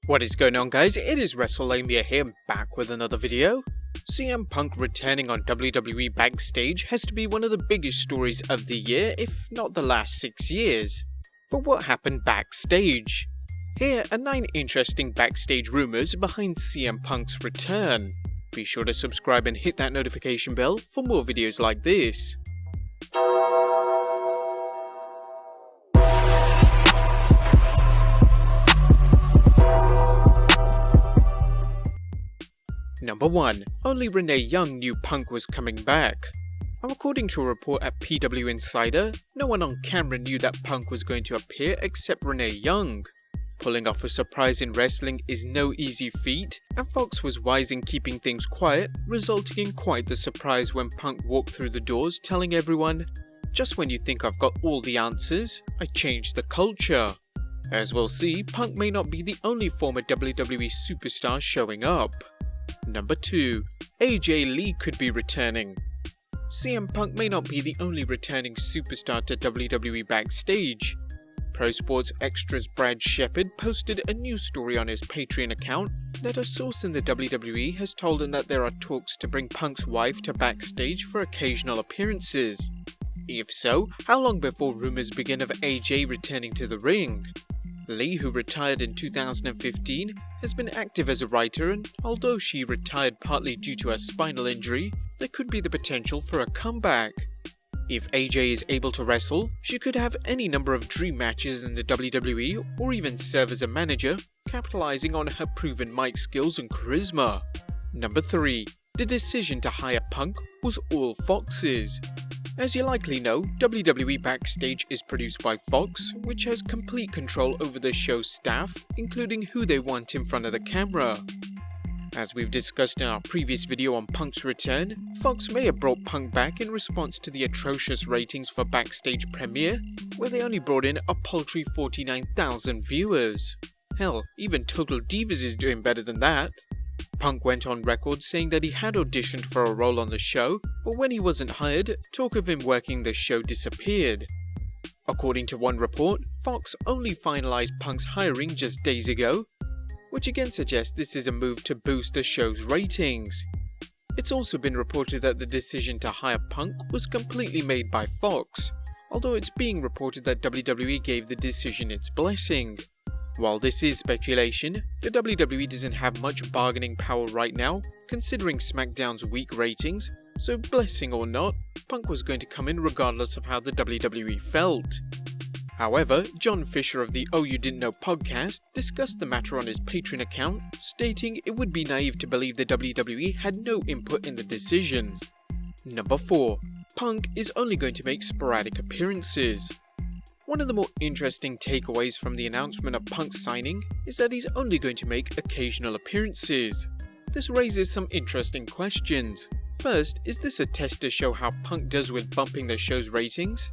What is going on, guys? It is Wrestlelamia here, back with another video. CM Punk returning on WWE Backstage has to be one of the biggest stories of the year, if not the last 6 years. But what happened backstage? Here are 9 interesting backstage rumors behind CM Punk's return. Be sure to subscribe and hit that notification bell for more videos like this. Number 1. Only Renee Young knew Punk was coming back. According to a report at PW Insider, no one on camera knew that Punk was going to appear except Renee Young. Pulling off a surprise in wrestling is no easy feat, and Fox was wise in keeping things quiet, resulting in quite the surprise when Punk walked through the doors telling everyone, "Just when you think I've got all the answers, I changed the culture." As we'll see, Punk may not be the only former WWE superstar showing up. Number 2. AJ Lee could be returning. CM Punk may not be the only returning superstar to WWE Backstage. Pro Sports Extra's Brad Shepard posted a news story on his Patreon account that a source in the WWE has told him that there are talks to bring Punk's wife to Backstage for occasional appearances. If so, how long before rumors begin of AJ returning to the ring? Lee, who retired in 2015, has been active as a writer, and although she retired partly due to a spinal injury, there could be the potential for a comeback. If AJ is able to wrestle, she could have any number of dream matches in the WWE or even serve as a manager, capitalizing on her proven mic skills and charisma. Number 3. The decision to hire Punk was all Fox's. As you likely know, WWE Backstage is produced by Fox, which has complete control over the show's staff, including who they want in front of the camera. As we've discussed in our previous video on Punk's return, Fox may have brought Punk back in response to the atrocious ratings for Backstage Premiere, where they only brought in a paltry 49,000 viewers. Hell, even Total Divas is doing better than that. Punk went on record saying that he had auditioned for a role on the show, but when he wasn't hired, talk of him working the show disappeared. According to one report, Fox only finalized Punk's hiring just days ago, which again suggests this is a move to boost the show's ratings. It's also been reported that the decision to hire Punk was completely made by Fox, although it's being reported that WWE gave the decision its blessing. While this is speculation, the WWE doesn't have much bargaining power right now, considering SmackDown's weak ratings, so blessing or not, Punk was going to come in regardless of how the WWE felt. However, John Fisher of the Oh You Didn't Know podcast discussed the matter on his Patreon account, stating it would be naive to believe the WWE had no input in the decision. Number 4. Punk is only going to make sporadic appearances. One of the more interesting takeaways from the announcement of Punk's signing is that he's only going to make occasional appearances. This raises some interesting questions. First, is this a test to show how Punk does with bumping the show's ratings?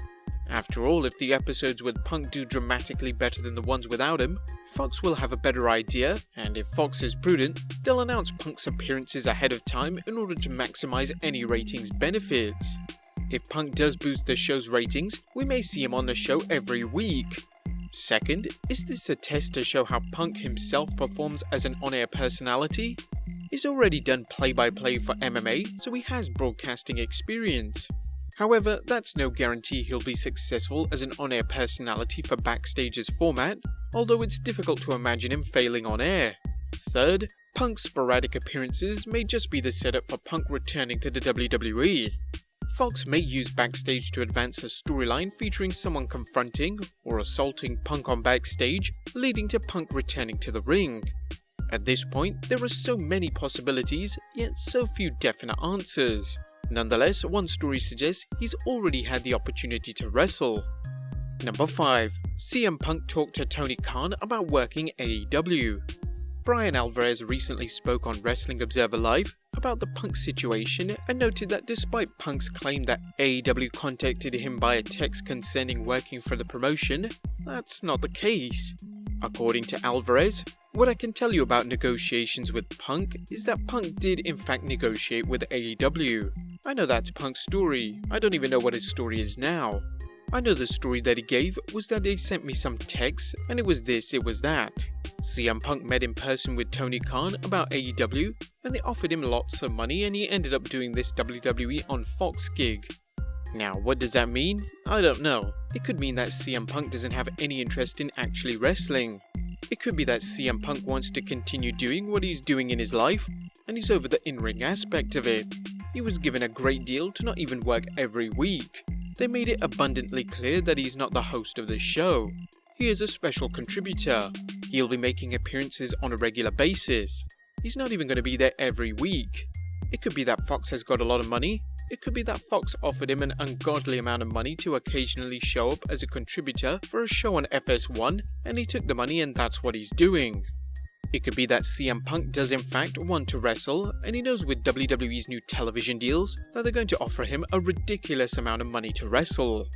After all, if the episodes with Punk do dramatically better than the ones without him, Fox will have a better idea, and if Fox is prudent, they'll announce Punk's appearances ahead of time in order to maximize any ratings benefits. If Punk does boost the show's ratings, we may see him on the show every week. Second, is this a test to show how Punk himself performs as an on-air personality? He's already done play-by-play for MMA, so he has broadcasting experience. However, that's no guarantee he'll be successful as an on-air personality for Backstage's format, although it's difficult to imagine him failing on air. Third, Punk's sporadic appearances may just be the setup for Punk returning to the WWE. Fox may use Backstage to advance a storyline featuring someone confronting or assaulting Punk on Backstage, leading to Punk returning to the ring. At this point, there are so many possibilities, yet so few definite answers. Nonetheless, one story suggests he's already had the opportunity to wrestle. Number 5. CM Punk talked to Tony Khan about working AEW. Brian Alvarez recently spoke on Wrestling Observer Live about the Punk situation and noted that despite Punk's claim that AEW contacted him by a text concerning working for the promotion, that's not the case. According to Alvarez, what I can tell you about negotiations with Punk is that Punk did in fact negotiate with AEW. I know that's Punk's story. I don't even know what his story is now. I know the story that he gave was that they sent me some texts and it was this, it was that. CM Punk met in person with Tony Khan about AEW, and they offered him lots of money and he ended up doing this WWE on Fox gig. Now, what does that mean? I don't know. It could mean that CM Punk doesn't have any interest in actually wrestling. It could be that CM Punk wants to continue doing what he's doing in his life, and he's over the in-ring aspect of it. He was given a great deal to not even work every week. They made it abundantly clear that he's not the host of the show. He is a special contributor. He'll be making appearances on a regular basis. He's not even going to be there every week. It could be that Fox has got a lot of money. It could be that Fox offered him an ungodly amount of money to occasionally show up as a contributor for a show on FS1, and he took the money and that's what he's doing. It could be that CM Punk does in fact want to wrestle, and he knows with WWE's new television deals that they're going to offer him a ridiculous amount of money to wrestle.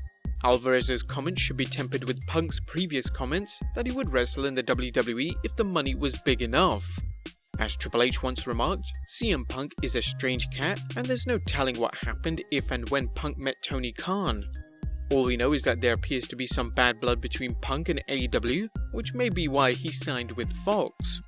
Alvarez's comments should be tempered with Punk's previous comments that he would wrestle in the WWE if the money was big enough. As Triple H once remarked, CM Punk is a strange cat and there's no telling what happened if and when Punk met Tony Khan. All we know is that there appears to be some bad blood between Punk and AEW, which may be why he signed with Fox.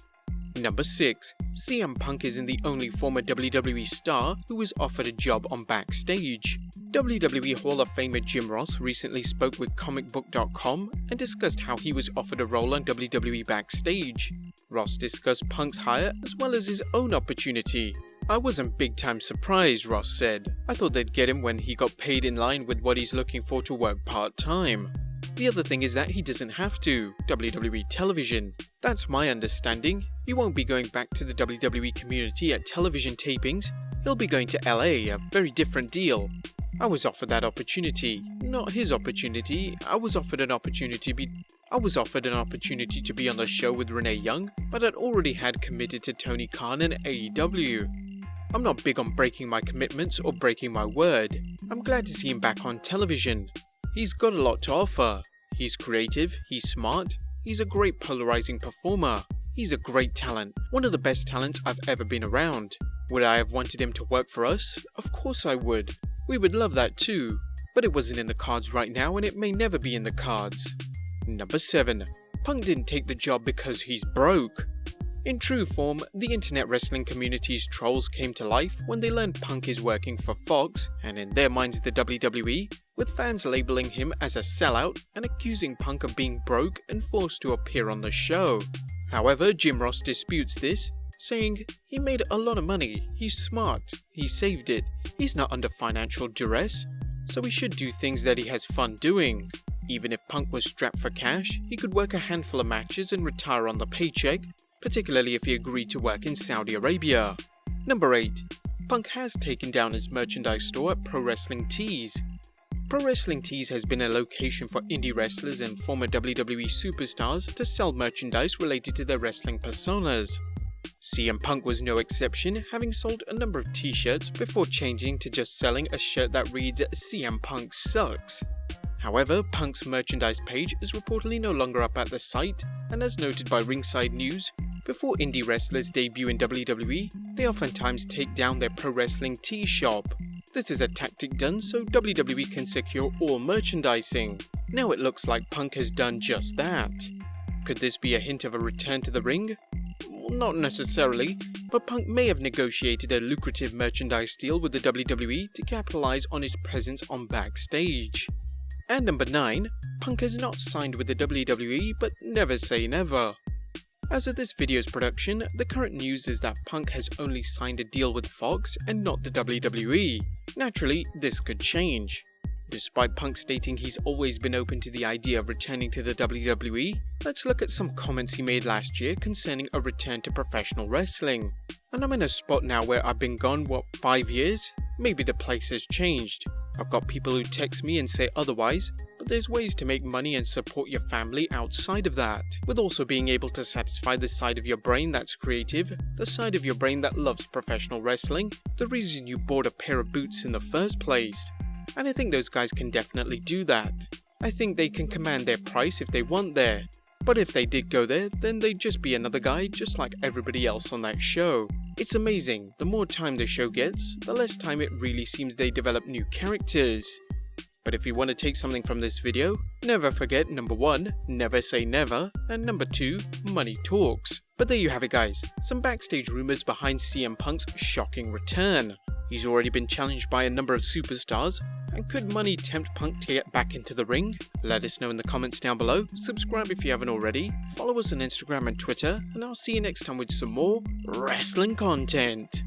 Number 6. CM Punk isn't the only former WWE star who was offered a job on Backstage. WWE Hall of Famer Jim Ross recently spoke with comicbook.com and discussed how he was offered a role on WWE Backstage. Ross discussed Punk's hire as well as his own opportunity. "I wasn't big time surprised," Ross said. "I thought they'd get him when he got paid in line with what he's looking for to work part-time. The other thing is that he doesn't have to. WWE television. That's my understanding. He won't be going back to the WWE community at television tapings. He'll be going to LA, a very different deal. I was offered that opportunity. Not his opportunity. I was offered an opportunity to be on the show with Renee Young, but I'd already had committed to Tony Khan and AEW. I'm not big on breaking my commitments or breaking my word. I'm glad to see him back on television. He's got a lot to offer. He's creative, he's smart, he's a great polarizing performer. He's a great talent, one of the best talents I've ever been around. Would I have wanted him to work for us? Of course I would. We would love that too. But it wasn't in the cards right now and it may never be in the cards." Number 7. Punk didn't take the job because he's broke. In true form, the internet wrestling community's trolls came to life when they learned Punk is working for Fox, and in their minds the WWE, with fans labeling him as a sellout and accusing Punk of being broke and forced to appear on the show. However, Jim Ross disputes this, saying, "He made a lot of money, he's smart, he saved it, he's not under financial duress, so he should do things that he has fun doing. Even if Punk was strapped for cash, he could work a handful of matches and retire on the paycheck, particularly if he agreed to work in Saudi Arabia." Number 8. Punk has taken down his merchandise store at Pro Wrestling Tees. Pro Wrestling Tees has been a location for indie wrestlers and former WWE superstars to sell merchandise related to their wrestling personas. CM Punk was no exception, having sold a number of t-shirts before changing to just selling a shirt that reads "CM Punk sucks." However, Punk's merchandise page is reportedly no longer up at the site, and as noted by Ringside News, before indie wrestlers debut in WWE, they oftentimes take down their Pro Wrestling Tee shop. This is a tactic done so WWE can secure all merchandising. Now it looks like Punk has done just that. Could this be a hint of a return to the ring? Well, not necessarily, but Punk may have negotiated a lucrative merchandise deal with the WWE to capitalize on his presence on Backstage. And number 9, Punk has not signed with the WWE, but never say never. As of this video's production, the current news is that Punk has only signed a deal with Fox and not the WWE. Naturally, this could change. Despite Punk stating he's always been open to the idea of returning to the WWE, let's look at some comments he made last year concerning a return to professional wrestling. And I'm in a spot now where I've been gone, 5 years? Maybe the place has changed. I've got people who text me and say otherwise, but there's ways to make money and support your family outside of that, with also being able to satisfy the side of your brain that's creative, the side of your brain that loves professional wrestling, the reason you bought a pair of boots in the first place. And I think those guys can definitely do that. I think they can command their price if they want there. But if they did go there, then they'd just be another guy just like everybody else on that show. It's amazing, the more time the show gets, the less time it really seems they develop new characters. But if you want to take something from this video, never forget number 1, never say never, and number 2, money talks. But there you have it guys, some backstage rumors behind CM Punk's shocking return. He's already been challenged by a number of superstars, and could money tempt Punk to get back into the ring? Let us know in the comments down below, subscribe if you haven't already, follow us on Instagram and Twitter, and I'll see you next time with some more wrestling content.